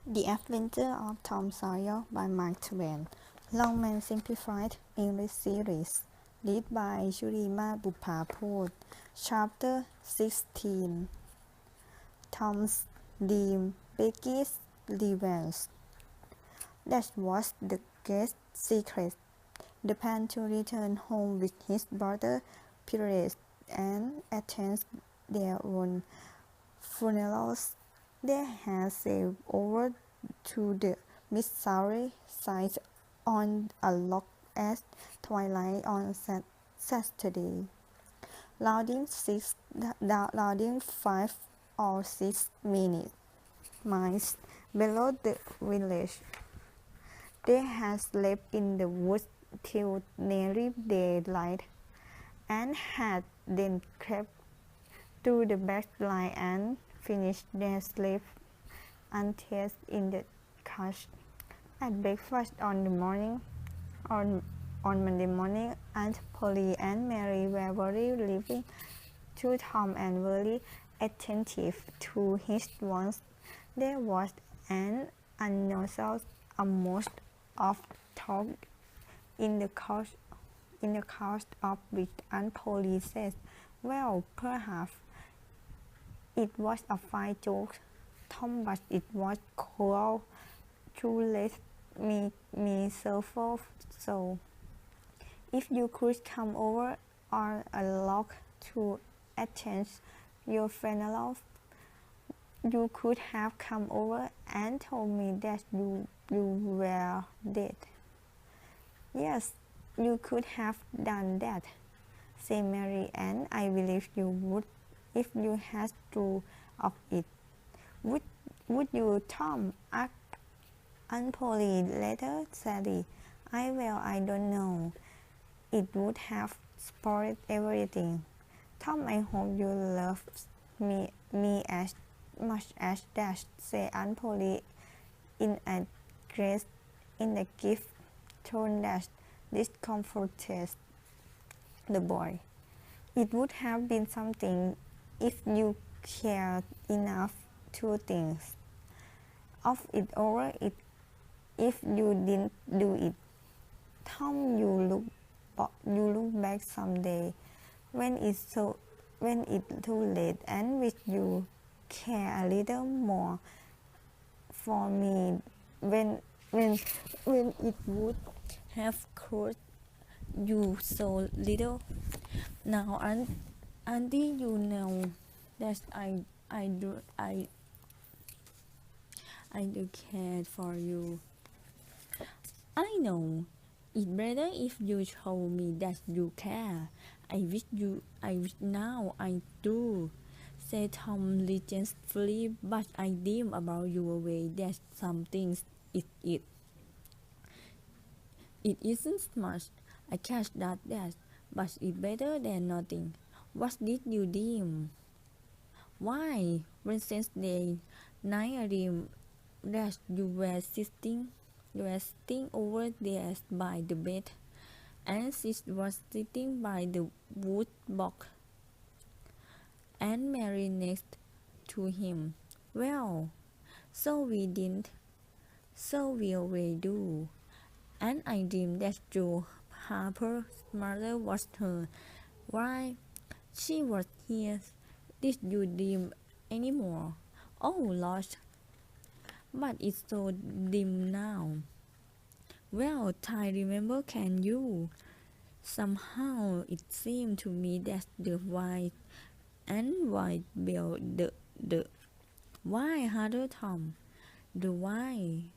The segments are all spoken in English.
The Adventure of Tom Sawyer by Mark Twain. Longman Simplified English Series. Read by Shurima Bupapoot. Chapter 16. Tom's Dream Becky's Revenge. That was the great secret. The plan to return home with his brother Pirates and attend their own funerals. They had sailed over to the Missouri side on a log at twilight on Saturday, loading 5 or 6 miles below the village. They had slept in the woods till nearly daylight, and had then crept to the back line and finished their sleep untested in the couch. At breakfast on Monday morning, Aunt Polly and Mary were very living to Tom and very attentive to his wants. There was an unusual amount of talk in the course of which Aunt Polly said, "Well, perhaps it was a fine joke, Tom, but it was cruel to let me suffer so. If you could come over on a log to attend your funeral, you could have come over and told me that you were dead." "Yes, you could have done that," said Mary, "and I believe you would if you had thought of it." Would you, Tom?" asked Aunt Polly later sadly. I don't know. It would have spoiled everything." "Tom, I hope you love me as much as that," said Aunt Polly in a gift tone that discomforted the boy. "It would have been something if you cared enough to think of it over it if you didn't do it. Tom, you look back someday when it's too late and wish you care a little more for me when it would have cost you so little. Now, Auntie, you know that I do care for you." "I know. It's better if you told me that you care. I wish now I do," said Tom regretfully, "but I dream about your way that something it isn't much. I catch that, but it's better than nothing." "What did you dream?" "Why, Wednesday night I dreamed that you were sitting over there by the bed, and Sis was sitting by the wood box, and Mary next to him." "Well, so we didn't. So we do. And I dreamed that Joe Harper's mother was her. Why, she was here. Did you dream any more?" "Oh, Lord, but it's so dim now." "Well, try remember, can you?" "Somehow it seemed to me that the white bell, the why harder, Tom?" The wind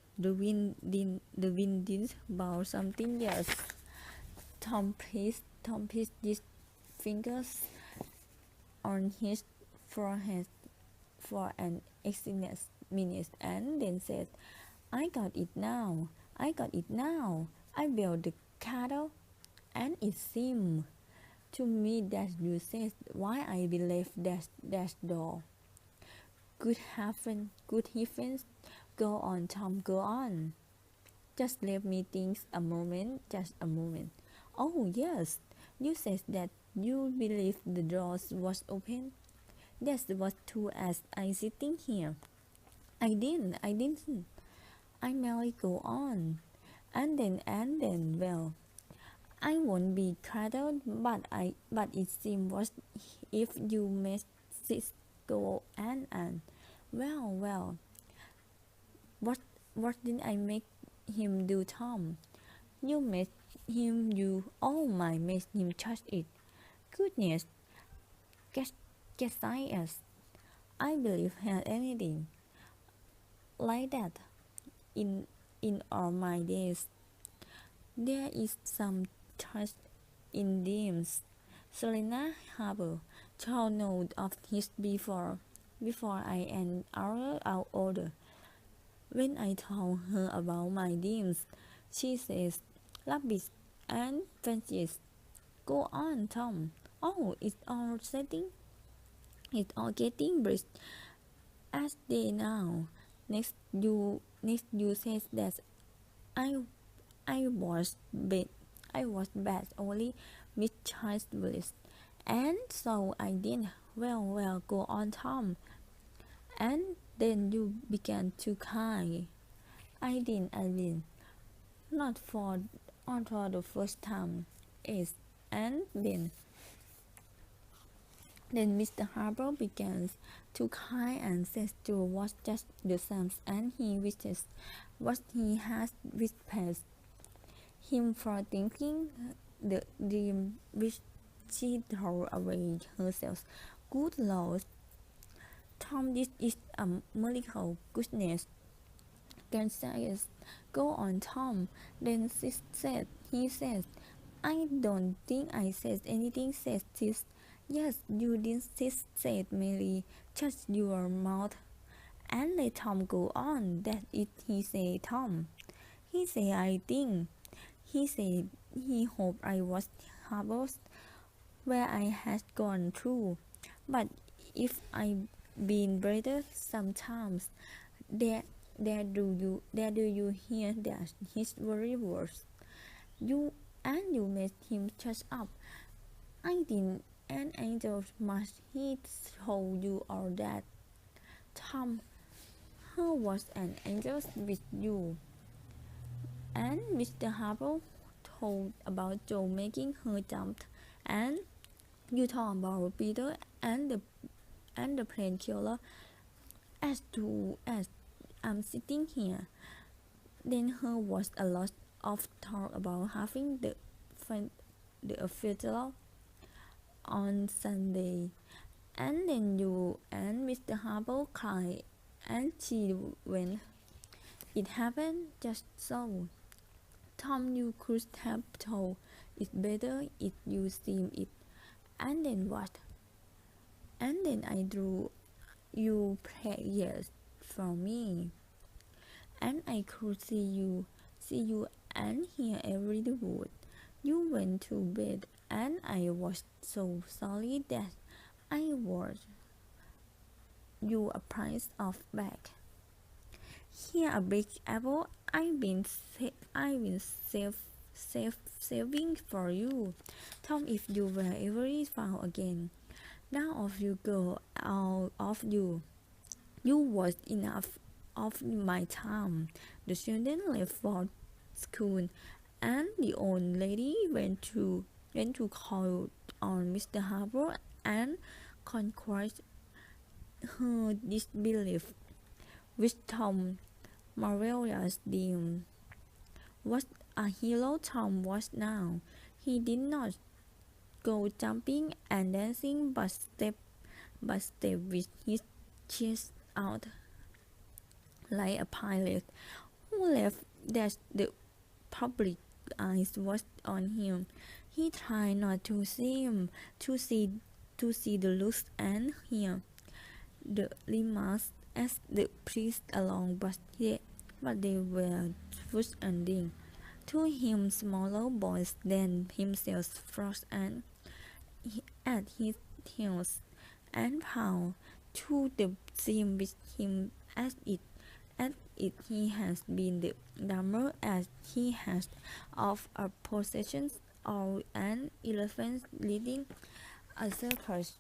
didn't about something else." Tom placed his fingers on his forehead for an extended minute and then said, I got it now. I built the cattle, and it seemed to me that you said why I believed that door." Good heavens, go on, Tom, go on." "Just let me think a moment, just a moment." "Oh, yes, you said that you believed the door was open." "That's what too as I sitting here." I didn't. I merely go on. And then, well, I won't be cradled, but it seems worse if you made this go and. Well, what, what did I make him do, Tom? You made him, oh my, made him touch it. Goodness, get, get science. I believe had anything like that in all my days. There is some trust in dreams. Selena Harper told note of his before I an hour older. When I told her about my dreams, she says, "Rabbits and fancies. Go on, Tom. Oh, it's all getting brisk as they now. Next you says that I I was bad. I was bad only with Charles Willis. And so I did. Well, go on, Tom. And then you began to cry. I did. Not for, not for the first time. Yes. And then Mr. Harper began to cry and said to was just the same, and he wishes what he has whispered him for thinking the dream which she threw away herself. Good Lord, Tom, this is a miracle. Goodness, can say it. Go on, Tom. Then he said, I don't think I said anything, said this. Yes, you did, said Mary. Shut your mouth and let Tom go on. That it, he said, Tom. He said, I think. He said he hoped I was harvest where I had gone through, but if I'd been better sometimes, there, there do you hear that his very words? You made him shut up. I didn't, an angel must he told you all that. Tom, who was an angel with you? And Mr. Harper told about Joe making her jump, and you told about Peter and the painkiller. As I'm sitting here, then her was a lot of talk about having the funeral on Sunday, and then you and Mr. Harper cried, and she went. It happened just so. Tom, you could have told it better if you seen it. And then what? And then I drew you prayers for me. And I could see you and hear every word. You went to bed and I was so sorry that I was you a price of back. Here a big apple I've been saving for you. Tom, if you were ever found again. Now off you go, all of you. You was enough of my time. The children left for school, and the old lady went to call on Mr. Harper and conquered her disbelief, which Tom marvelous deemed what a hero Tom was now. He did not go jumping and dancing, but step with his chest out like a pilot who left that the public eyes was on him. He tried not to see him, to see the looks and hear the remarks as the priest along, but they were frustrating. To him, smaller boys than himself froze and at his heels and pound to the seam with him as it he has been the dumber as he has of a possession or an elephant leading a circus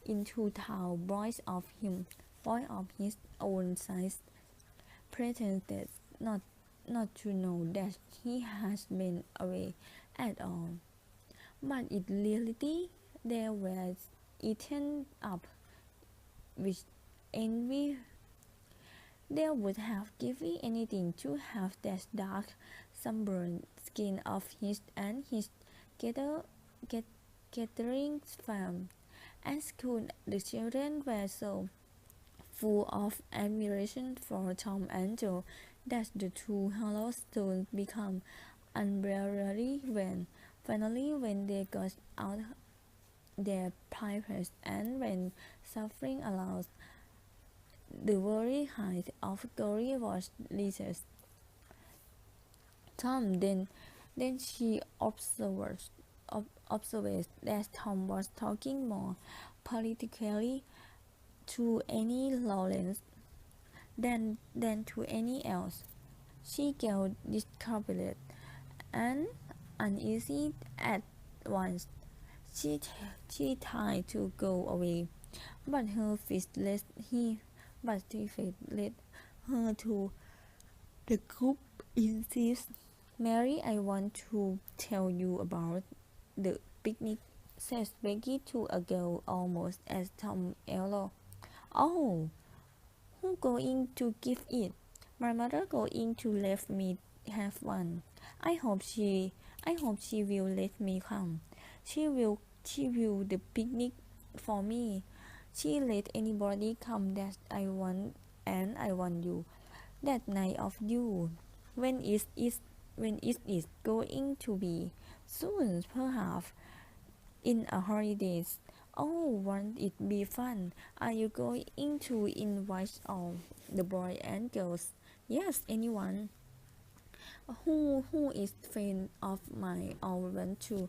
into town boys of him. boy of his own size pretended not to know that he has been away at all. But in reality, they were eaten up with envy. They would have given anything to have that dark, sunburned skin of his and his gather, get, gathering farm. At school, the children were so full of admiration for Tom and Joe that the two hellos soon became unbearably when they got out their pipes and when suffering allowed, the very height of glory was reached. Tom then she observed that Tom was talking more politically to any Lawrence than to any else. She grew discouraged and uneasy at once. She tried to go away, but her feet led her to the group insists. Mary, I want to tell you about the picnic, says Becky to a girl almost as Tom elder. Oh, who going to give it? My mother going to let me have one. I hope she will let me come. She will the picnic for me. She let anybody come that I want, and I want you. That night of you. When it is going to be? Soon, perhaps. In a holidays. Oh, won't it be fun? Are you going to invite all the boys and girls? Yes, anyone who is friend of mine or want to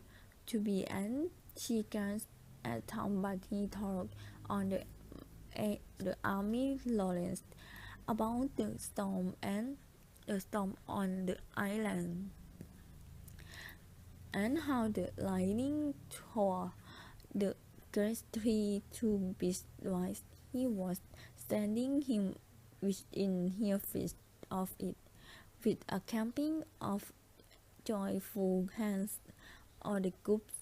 be, and she glanced at Tom, but he talked on the army Lawrence about the storm and the storm on the island, and how the lightning tore the great tree to pieces. He was standing him within earshot of it, with a camping of joyful hands, or the group's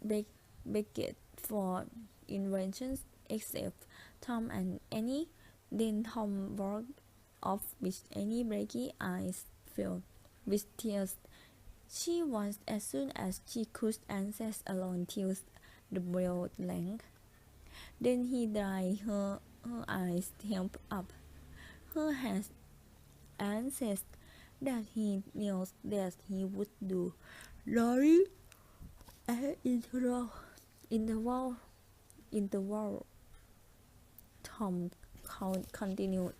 begged for inventions except Tom and Annie. Then Tom walked off with Annie breaking eyes filled with tears. She was as soon as she could and sat alone till the bell rang. Then he dried her eyes, held up her hands, and said that he knew that he would do. Laurie and interval, Tom continued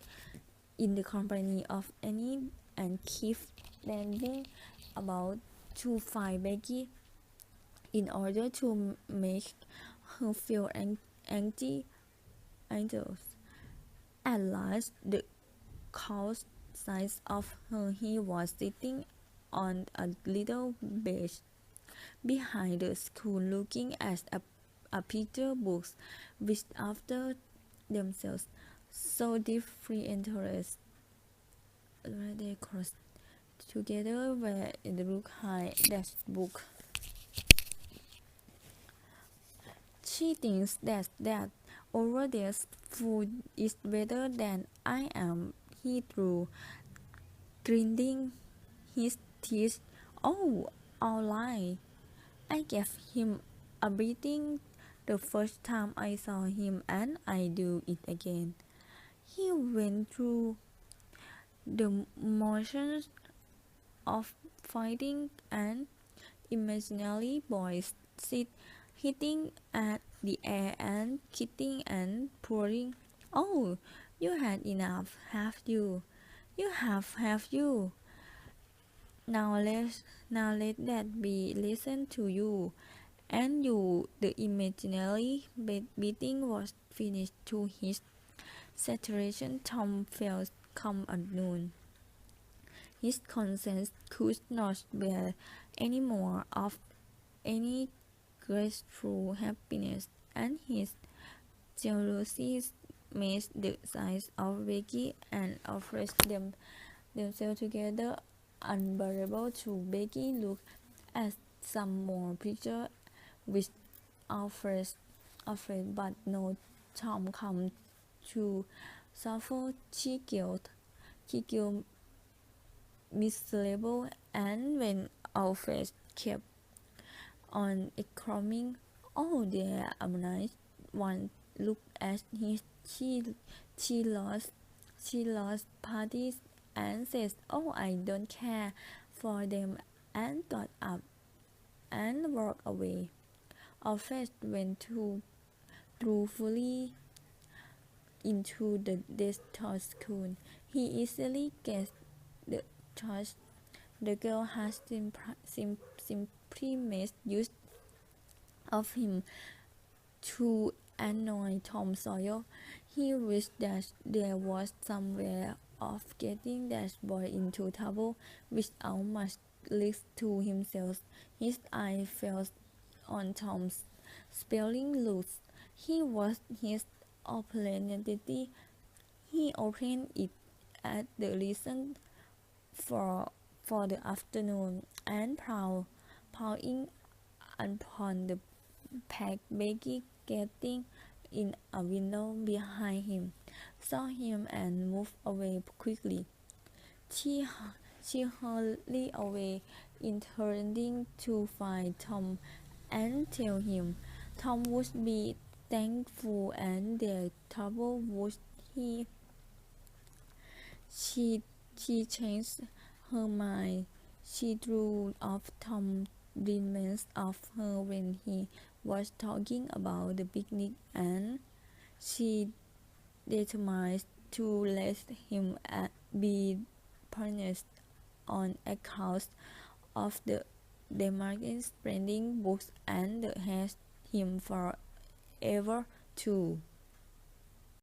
in the company of Annie and Keith standing about to find Becky in order to make her feel anxious. At last, the caught sight of her. He was sitting on a little bench behind the school, looking at a picture books which after themselves so deeply interested where they crossed together were in the book high that book. She thinks that over there's food is better than I am, he threw, grinding his teeth. Oh, all right. I gave him a beating the first time I saw him, and I do it again. He went through the motions of fighting and imaginary boys hitting at the air and kicking and pouring. Oh, you had enough, have you? You have you? Now let that be listened to you. And you, the imaginary beating was finished to his saturation. Tom felt come at noon. His conscience could not bear any more of any graceful happiness, and his jealousy matched the size of Becky and Alfred themselves together. Unbearable to Becky looked at some more pictures with Alfred, but no Tom come to suffer. She grew miserable, and when Alfred kept on exclaiming, "Oh, there are nice one look at his," she lost parties and says, "Oh, I don't care for them," and got up and walked away. Alfred went truthfully into the desktop school. He easily guessed the charge. The girl had simply made use of him to annoy Tom Sawyer. He wished that there was some way of getting that boy into trouble without much risk to himself. His eye fell on Tom's spelling rules. He was his opportunity. He opened it at the lesson for the afternoon and plowing upon the peg. Becky, getting in a window behind him, saw him and moved away quickly. She, she hurried away, intending to find Tom and tell him. Tom would be thankful and their trouble would he. She changed her mind. She drew off Tom's remains of her when he was talking about the picnic, and she determined to let him be punished on account of the demarcation spreading books and hate him forever too.